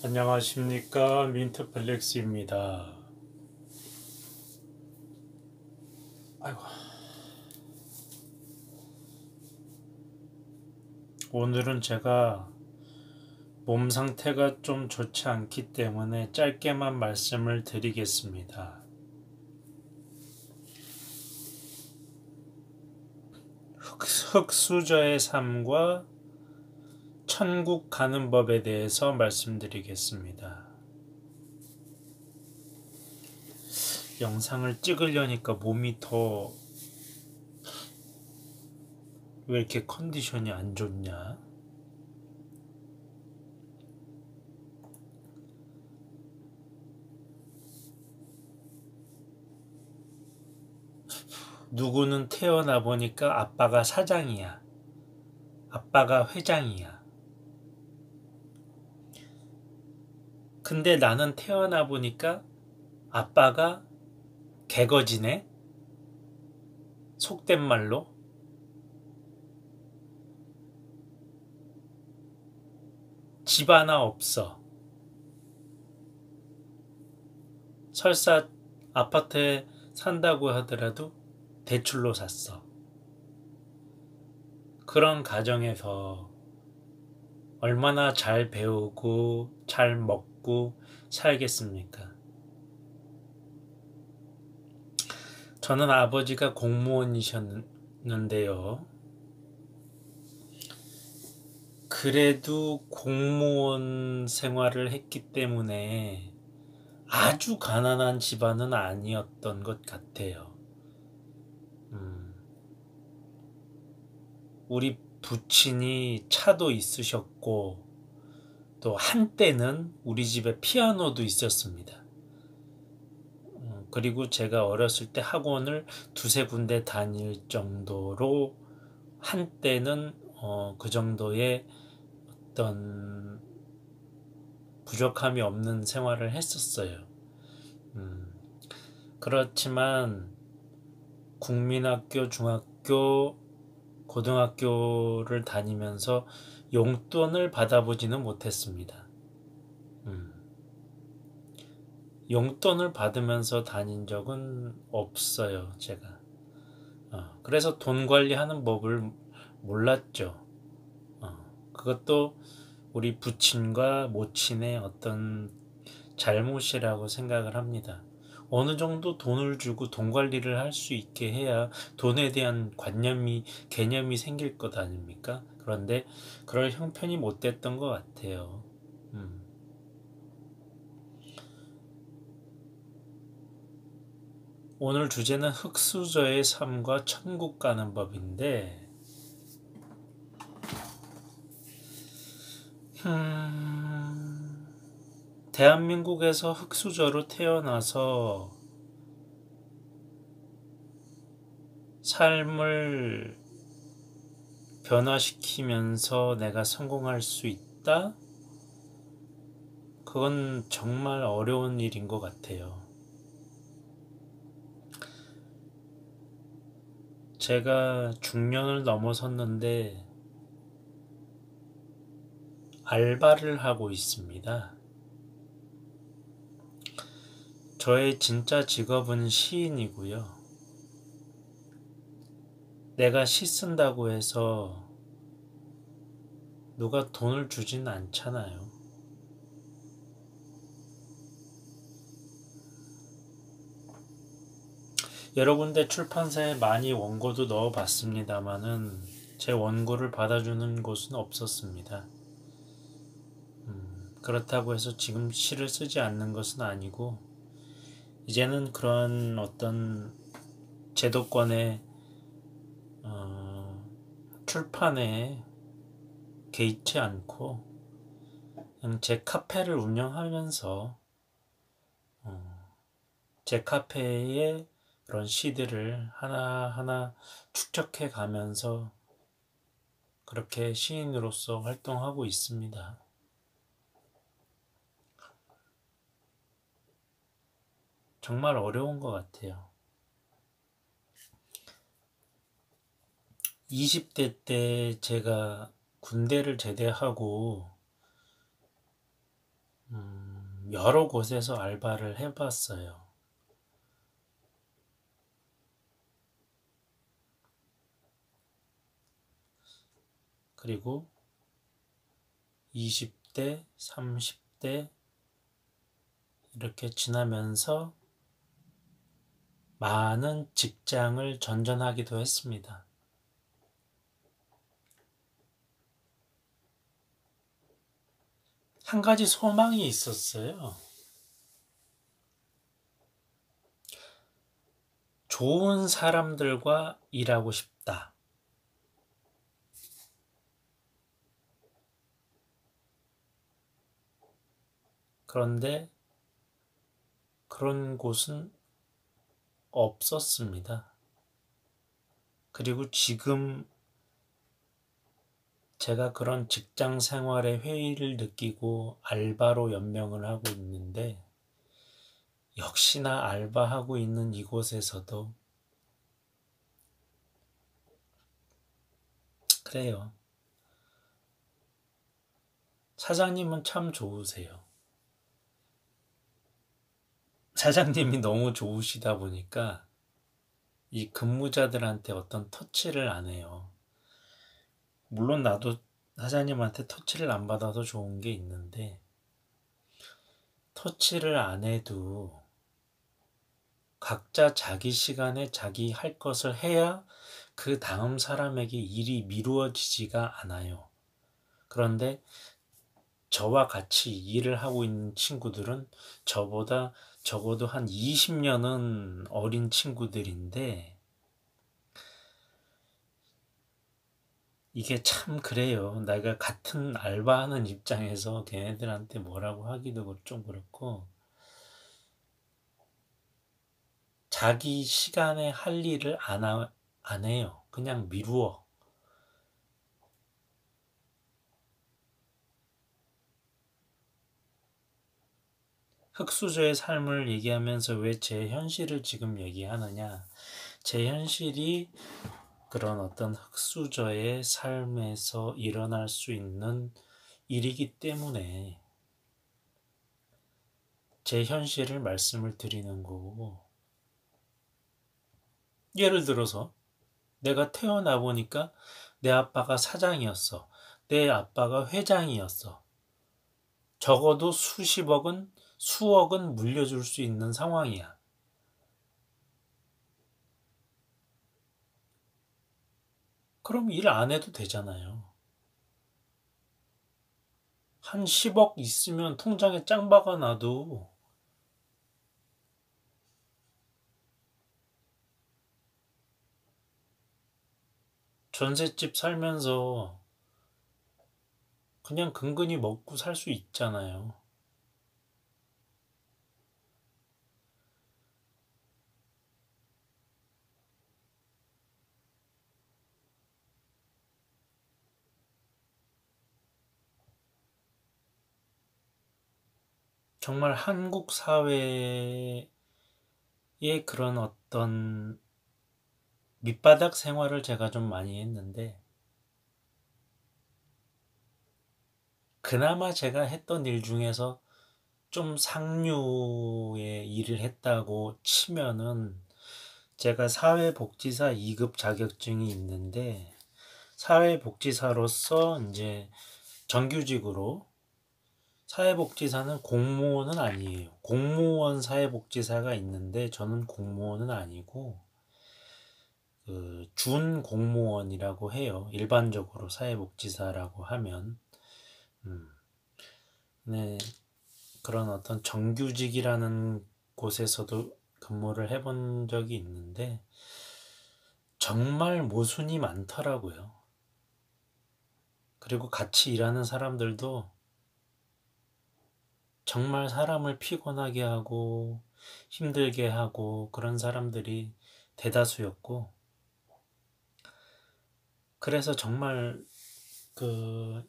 안녕하십니까, 민트플렉스입니다. 아이고, 오늘은 제가 몸 상태가 좀 좋지 않기 때문에 짧게만 말씀을 드리겠습니다. 흙수저의 삶과 천국 가는 법에 대해서 말씀드리겠습니다. 영상을 찍으려니까 몸이 더 왜 이렇게 컨디션이 안 좋냐? 누구는 태어나 보니까 아빠가 사장이야. 아빠가 회장이야. 근데 나는 태어나 보니까 아빠가 개거지네? 속된 말로? 집 하나 없어. 설사 아파트에 산다고 하더라도 대출로 샀어. 그런 가정에서 얼마나 잘 배우고 잘 먹고 살겠습니까? 저는 아버지가 공무원이셨는데요. 그래도 공무원 생활을 했기 때문에 아주 가난한 집안은 아니었던 것 같아요. 우리 부친이 차도 있으셨고 또 한때는 우리 집에 피아노도 있었습니다. 그리고 제가 어렸을 때 학원을 두세 군데 다닐 정도로 한때는 그 정도의 어떤 부족함이 없는 생활을 했었어요. 그렇지만 국민학교, 중학교, 고등학교를 다니면서 용돈을 받아보지는 못했습니다. 용돈을 받으면서 다닌 적은 없어요, 제가. 그래서 돈 관리하는 법을 몰랐죠. 그것도 우리 부친과 모친의 어떤 잘못이라고 생각을 합니다. 어느 정도 돈을 주고 돈 관리를 할 수 있게 해야 돈에 대한 개념이 생길 것 아닙니까? 그런데 그럴 형편이 못 됐던 것 같아요. 오늘 주제는 흙수저의 삶과 천국 가는 법인데, 대한민국에서 흙수저로 태어나서 삶을 변화시키면서 내가 성공할 수 있다? 그건 정말 어려운 일인 것 같아요. 제가 중년을 넘어섰는데 알바를 하고 있습니다. 저의 진짜 직업은 시인이고요. 내가 시 쓴다고 해서 누가 돈을 주진 않잖아요. 여러 군데 출판사에 많이 원고도 넣어봤습니다마는 제 원고를 받아주는 곳은 없었습니다. 그렇다고 해서 지금 시를 쓰지 않는 것은 아니고 이제는 그런 어떤 제도권의 출판에 개의치 않고 그냥 제 카페를 운영하면서 제 카페에 그런 시들을 하나하나 축적해 가면서 그렇게 시인으로서 활동하고 있습니다. 정말 어려운 것 같아요. 20대 때 제가 군대를 제대하고 여러 곳에서 알바를 해봤어요. 그리고 20대, 30대 이렇게 지나면서 많은 직장을 전전하기도 했습니다. 한 가지 소망이 있었어요. 좋은 사람들과 일하고 싶다. 그런데 그런 곳은 없었습니다. 그리고 지금 제가 그런 직장 생활의 회의를 느끼고 알바로 연명을 하고 있는데, 역시나 알바하고 있는 이곳에서도 그래요. 사장님은 참 좋으세요. 사장님이 너무 좋으시다 보니까 이 근무자들한테 어떤 터치를 안 해요. 물론 나도 사장님한테 터치를 안 받아서 좋은 게 있는데, 터치를 안 해도 각자 자기 시간에 자기 할 것을 해야 그 다음 사람에게 일이 미루어지지가 않아요. 그런데 저와 같이 일을 하고 있는 친구들은 저보다 적어도 한 20년은 어린 친구들인데, 이게 참 그래요. 내가 같은 알바하는 입장에서 걔네들한테 뭐라고 하기도 좀 그렇고, 자기 시간에 할 일을 안 해요. 그냥 미루어. 흙수저의 삶을 얘기하면서 왜 제 현실을 지금 얘기하느냐. 제 현실이 그런 어떤 흙수저의 삶에서 일어날 수 있는 일이기 때문에 제 현실을 말씀을 드리는 거고, 예를 들어서 내가 태어나 보니까 내 아빠가 사장이었어. 내 아빠가 회장이었어. 적어도 수십억은, 수억은 물려줄 수 있는 상황이야. 그럼 일 안 해도 되잖아요. 한 10억 있으면 통장에 짱 박아놔도 전셋집 살면서 그냥 근근히 먹고 살 수 있잖아요. 정말 한국 사회의 그런 어떤 밑바닥 생활을 제가 좀 많이 했는데, 그나마 제가 했던 일 중에서 좀 상류의 일을 했다고 치면은, 제가 사회복지사 2급 자격증이 있는데, 사회복지사로서 이제 정규직으로, 사회복지사는 공무원은 아니에요. 공무원 사회복지사가 있는데 저는 공무원은 아니고 그 준공무원이라고 해요. 일반적으로 사회복지사라고 하면. 네, 그런 어떤 정규직이라는 곳에서도 근무를 해본 적이 있는데 정말 모순이 많더라고요. 그리고 같이 일하는 사람들도 정말 사람을 피곤하게 하고 힘들게 하고 그런 사람들이 대다수였고, 그래서 정말 그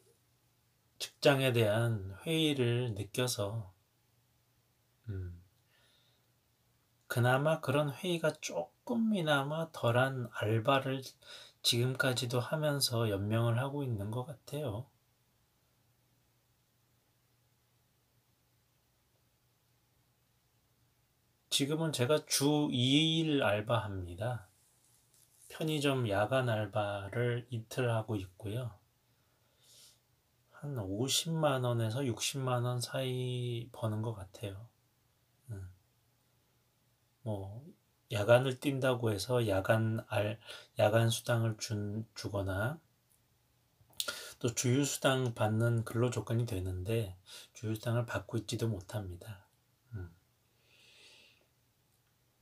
직장에 대한 회의를 느껴서 음, 그나마 그런 회의가 조금이나마 덜한 알바를 지금까지도 하면서 연명을 하고 있는 것 같아요. 지금은 제가 주 2일 알바합니다. 편의점 야간 알바를 이틀 하고 있고요. 한 50만 원에서 60만 원 사이 버는 것 같아요. 뭐 야간을 뛴다고 해서 야간 수당을 주거나 또 주휴수당 받는 근로 조건이 되는데 주휴수당을 받고 있지도 못합니다.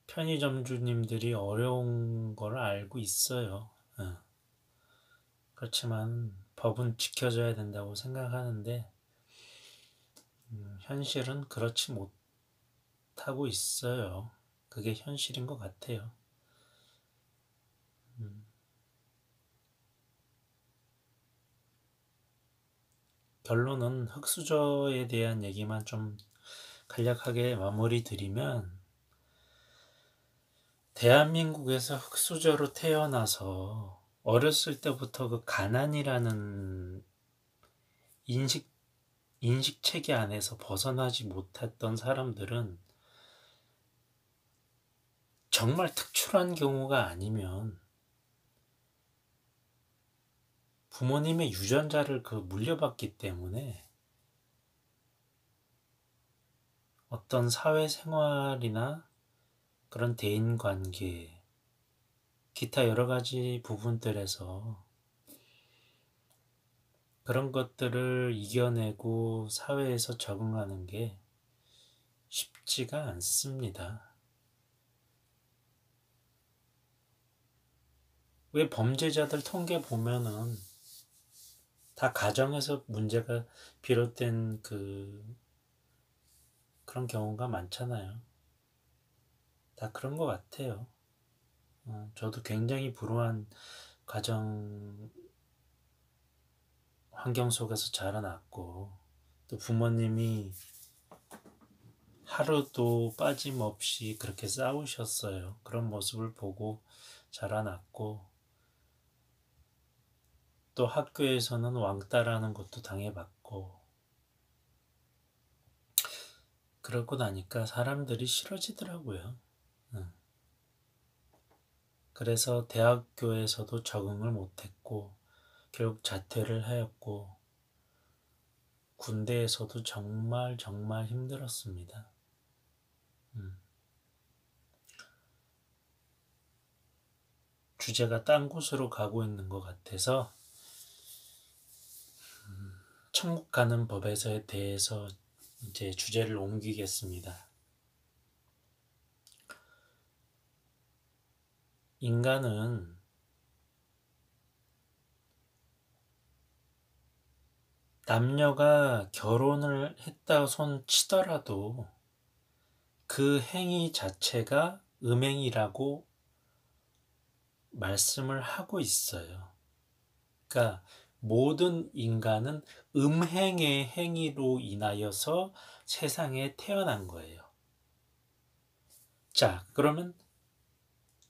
편의점주님들이 어려운 걸 알고 있어요. 그렇지만 법은 지켜져야 된다고 생각하는데 현실은 그렇지 못하고 있어요. 그게 현실인 것 같아요. 결론은 흙수저에 대한 얘기만 좀 간략하게 마무리 드리면, 대한민국에서 흙수저로 태어나서 어렸을 때부터 그 가난이라는 인식 체계 안에서 벗어나지 못했던 사람들은 정말 특출한 경우가 아니면 부모님의 유전자를 물려받기 때문에 어떤 사회생활이나 그런 대인관계, 기타 여러 가지 부분들에서 그런 것들을 이겨내고 사회에서 적응하는 게 쉽지가 않습니다. 왜 범죄자들 통계 보면은 다 가정에서 문제가 비롯된 그런 경우가 많잖아요. 다 그런 것 같아요. 저도 굉장히 불우한 가정 환경 속에서 자라났고, 또 부모님이 하루도 빠짐없이 그렇게 싸우셨어요. 그런 모습을 보고 자라났고, 또 학교에서는 왕따라는 것도 당해봤고, 그러고 나니까 사람들이 싫어지더라고요. 그래서 대학교에서도 적응을 못했고, 결국 자퇴를 하였고, 군대에서도 정말 정말 힘들었습니다. 주제가 딴 곳으로 가고 있는 것 같아서 천국 가는 법에 대해서 이제 주제를 옮기겠습니다. 인간은 남녀가 결혼을 했다 손 치더라도 그 행위 자체가 음행이라고 말씀을 하고 있어요. 그러니까 모든 인간은 음행의 행위로 인하여서 세상에 태어난 거예요. 자, 그러면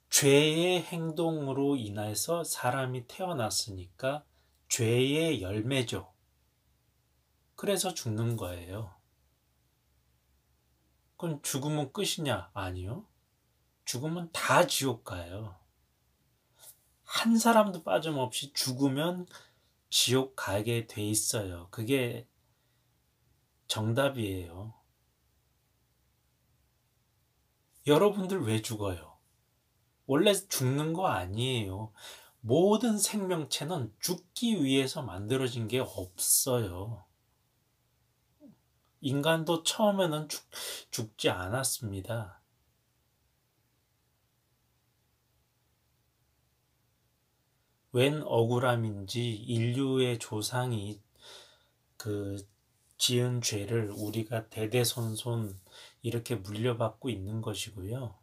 죄의 행동으로 인해서 사람이 태어났으니까 죄의 열매죠. 그래서 죽는 거예요. 그럼 죽으면 끝이냐? 아니요. 죽으면 다 지옥 가요. 한 사람도 빠짐없이 죽으면 지옥 가게 돼 있어요. 그게 정답이에요. 여러분들 왜 죽어요? 원래 죽는 거 아니에요. 모든 생명체는 죽기 위해서 만들어진 게 없어요. 인간도 처음에는 죽지 않았습니다. 웬 억울함인지 인류의 조상이 지은 죄를 우리가 대대손손 이렇게 물려받고 있는 것이고요.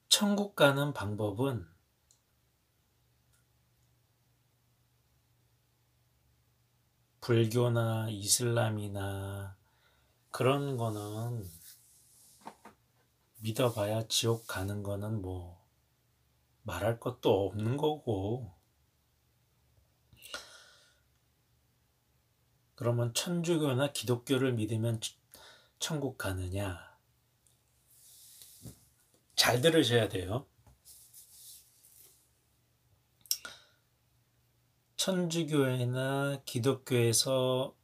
천국 가는 방법은 불교나 이슬람이나 그런 거는 믿어봐야 지옥 가는 거는 뭐 말할 것도 없는 거고, 그러면 천주교나 기독교를 믿으면 천국 가느냐? 잘 들으셔야 돼요. 천주교회나 기독교에서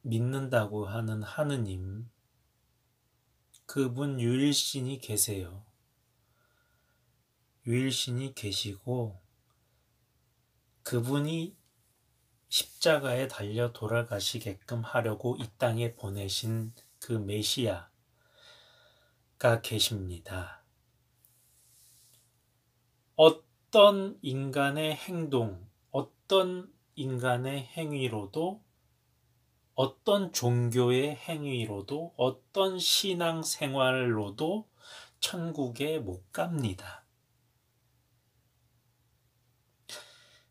믿는다고 하는 하느님, 그분 유일신이 계세요. 유일신이 계시고 그분이 십자가에 달려 돌아가시게끔 하려고 이 땅에 보내신 그 메시아가 계십니다. 어떤 인간의 행동, 어떤 인간의 행위로도, 어떤 종교의 행위로도, 어떤 신앙 생활로도 천국에 못 갑니다.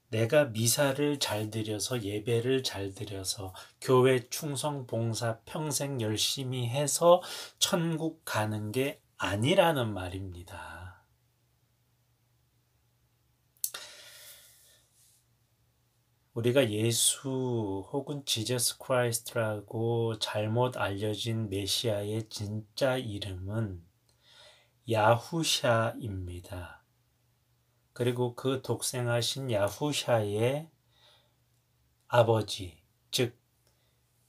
내가 미사를 잘 드려서, 예배를 잘 드려서, 교회 충성 봉사 평생 열심히 해서 천국 가는 게 아니라는 말입니다. 우리가 예수 혹은 지저스 크라이스트라고 잘못 알려진 메시아의 진짜 이름은 야후샤입니다. 그리고 그 독생하신 야후샤의 아버지, 즉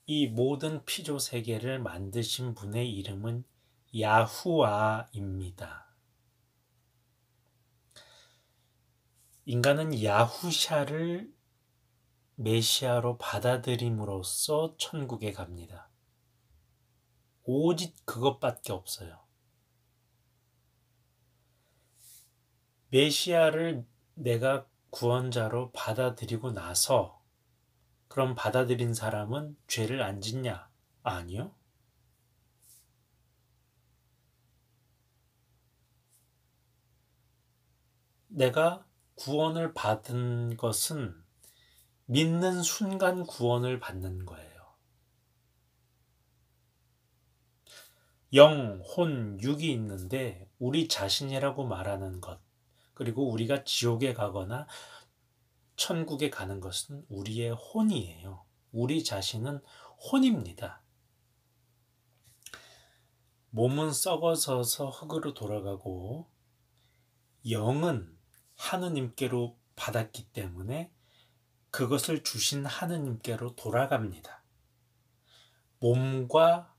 이 모든 피조 세계를 만드신 분의 이름은 야후아입니다. 인간은 야후샤를 메시아로 받아들임으로써 천국에 갑니다. 오직 그것밖에 없어요. 메시아를 내가 구원자로 받아들이고 나서 그럼 받아들인 사람은 죄를 안 짓냐? 아니요. 내가 구원을 받은 것은 믿는 순간 구원을 받는 거예요. 영, 혼, 육이 있는데 우리 자신이라고 말하는 것, 그리고 우리가 지옥에 가거나 천국에 가는 것은 우리의 혼이에요. 우리 자신은 혼입니다. 몸은 썩어져서 흙으로 돌아가고 영은 하느님께로 받았기 때문에 그것을 주신 하느님께로 돌아갑니다. 몸과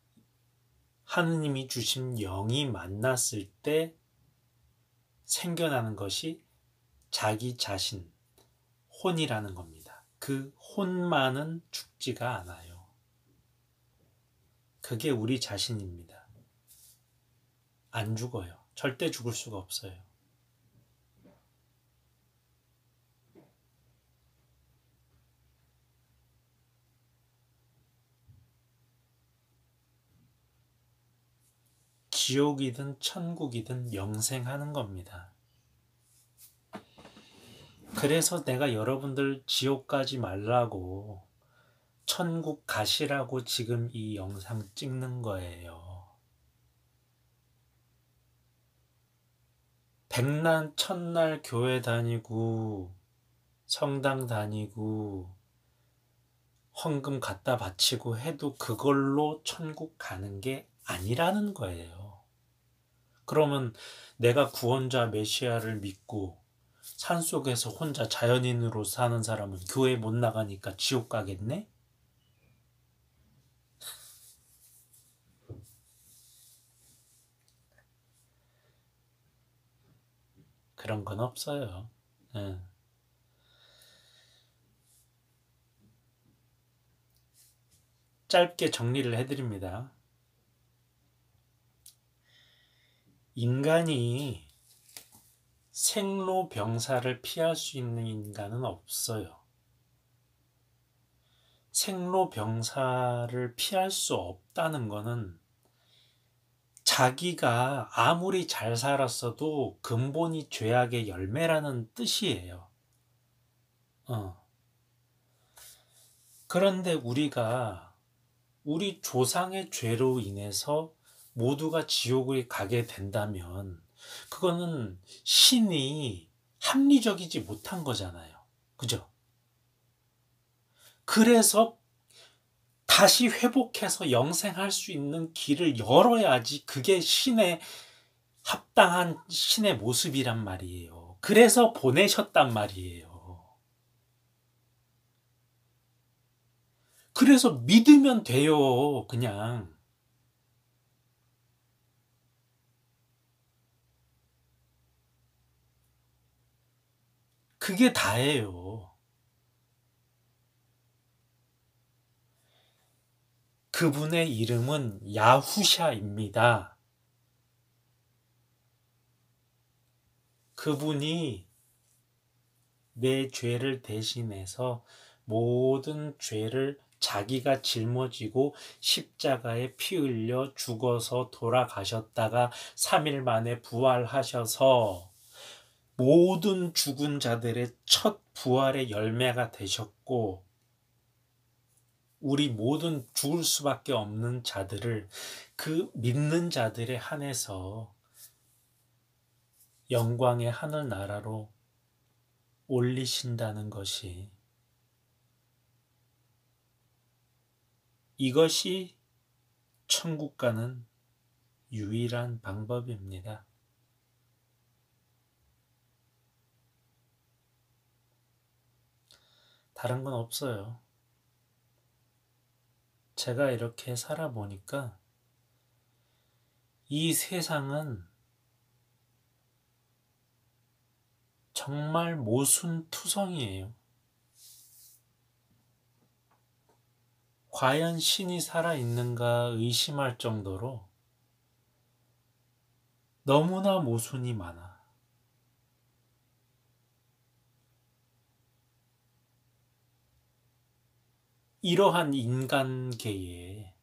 하느님이 주신 영이 만났을 때 생겨나는 것이 자기 자신, 혼이라는 겁니다. 그 혼만은 죽지가 않아요. 그게 우리 자신입니다. 안 죽어요. 절대 죽을 수가 없어요. 지옥이든 천국이든 영생하는 겁니다. 그래서 내가 여러분들 지옥 가지 말라고, 천국 가시라고 지금 이 영상 찍는 거예요. 백날 첫날 교회 다니고 성당 다니고 헌금 갖다 바치고 해도 그걸로 천국 가는 게 아니라는 거예요. 그러면 내가 구원자 메시아를 믿고 산속에서 혼자 자연인으로 사는 사람은 교회 못 나가니까 지옥 가겠네? 그런 건 없어요. 예. 짧게 정리를 해드립니다. 인간이 생로병사를 피할 수 있는 인간은 없어요. 생로병사를 피할 수 없다는 것은 자기가 아무리 잘 살았어도 근본이 죄악의 열매라는 뜻이에요. 그런데 우리가 우리 조상의 죄로 인해서 모두가 지옥을 가게 된다면 그거는 신이 합리적이지 못한 거잖아요. 그죠? 그래서 다시 회복해서 영생할 수 있는 길을 열어야지 그게 신의 합당한 신의 모습이란 말이에요. 그래서 보내셨단 말이에요. 그래서 믿으면 돼요, 그냥. 그게 다예요. 그분의 이름은 야후샤입니다. 그분이 내 죄를 대신해서 모든 죄를 자기가 짊어지고 십자가에 피 흘려 죽어서 돌아가셨다가 3일 만에 부활하셔서 모든 죽은 자들의 첫 부활의 열매가 되셨고, 우리 모든 죽을 수밖에 없는 자들을 그 믿는 자들에 한해서 영광의 하늘나라로 올리신다는 것이, 이것이 천국 가는 유일한 방법입니다. 다른 건 없어요. 제가 이렇게 살아보니까 이 세상은 정말 모순투성이에요. 과연 신이 살아있는가 의심할 정도로 너무나 모순이 많아. 이러한 인간계에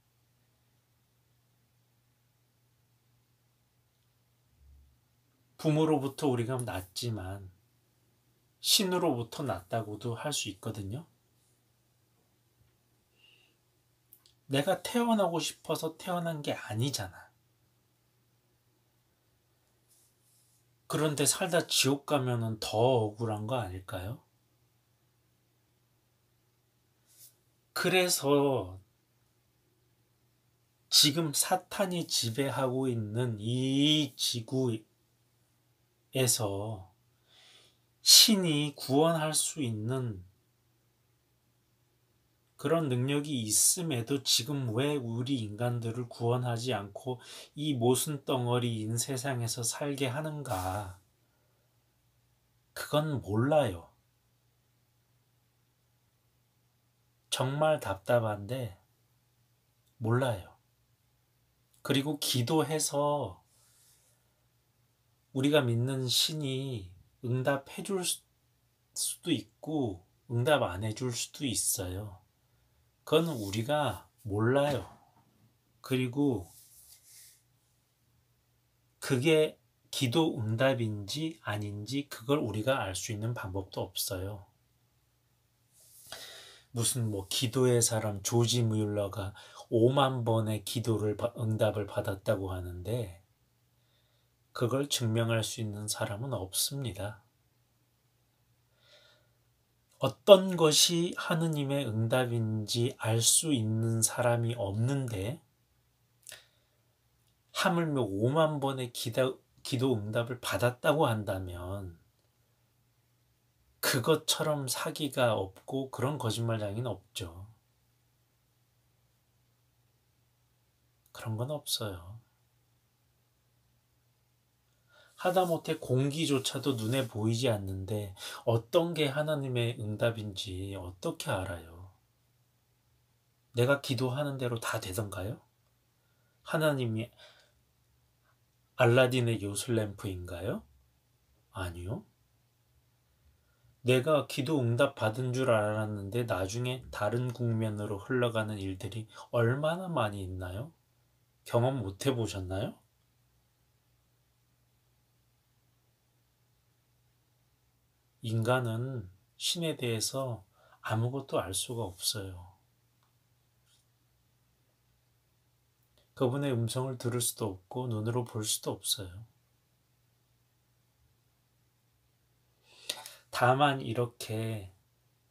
부모로부터 우리가 낳지만 신으로부터 낳았다고도 할 수 있거든요. 내가 태어나고 싶어서 태어난 게 아니잖아. 그런데 살다 지옥 가면은 더 억울한 거 아닐까요? 그래서 지금 사탄이 지배하고 있는 이 지구에서 신이 구원할 수 있는 그런 능력이 있음에도 지금 왜 우리 인간들을 구원하지 않고 이 모순덩어리인 세상에서 살게 하는가? 그건 몰라요. 정말 답답한데 몰라요. 그리고 기도해서 우리가 믿는 신이 응답해 줄 수도 있고 응답 안 해줄 수도 있어요. 그건 우리가 몰라요. 그리고 그게 기도 응답인지 아닌지 그걸 우리가 알 수 있는 방법도 없어요. 무슨 기도의 사람 조지 뮬러가 5만 번의 기도를 응답을 받았다고 하는데 그걸 증명할 수 있는 사람은 없습니다. 어떤 것이 하느님의 응답인지 알 수 있는 사람이 없는데 하물며 5만 번의 기도 응답을 받았다고 한다면 그것처럼 사기가 없고 그런 거짓말장인 없죠. 그런 건 없어요. 하다못해 공기조차도 눈에 보이지 않는데 어떤 게 하나님의 응답인지 어떻게 알아요? 내가 기도하는 대로 다 되던가요? 하나님이 알라딘의 요술램프인가요? 아니요. 내가 기도 응답 받은 줄 알았는데 나중에 다른 국면으로 흘러가는 일들이 얼마나 많이 있나요? 경험 못 해보셨나요? 인간은 신에 대해서 아무것도 알 수가 없어요. 그분의 음성을 들을 수도 없고 눈으로 볼 수도 없어요. 다만 이렇게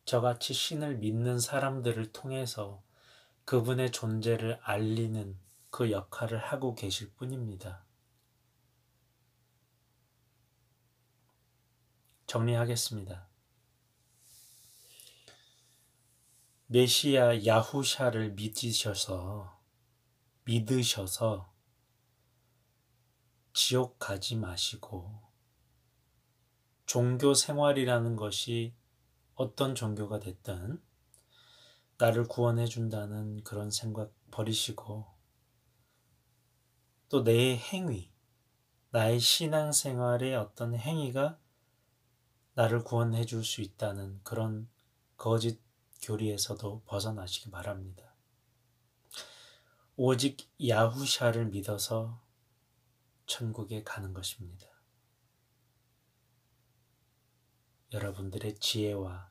저같이 신을 믿는 사람들을 통해서 그분의 존재를 알리는 그 역할을 하고 계실 뿐입니다. 정리하겠습니다. 메시아 야후샤를 믿으셔서 지옥 가지 마시고 종교 생활이라는 것이 어떤 종교가 됐든 나를 구원해 준다는 그런 생각 버리시고 또 내 행위, 나의 신앙생활의 어떤 행위가 나를 구원해 줄 수 있다는 그런 거짓 교리에서도 벗어나시기 바랍니다. 오직 야후샤를 믿어서 천국에 가는 것입니다. 여러분들의 지혜와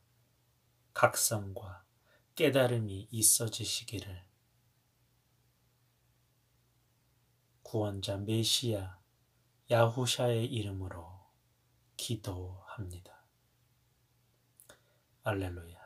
각성과 깨달음이 있어지시기를 구원자 메시아 야후샤의 이름으로 기도합니다. 할렐루야.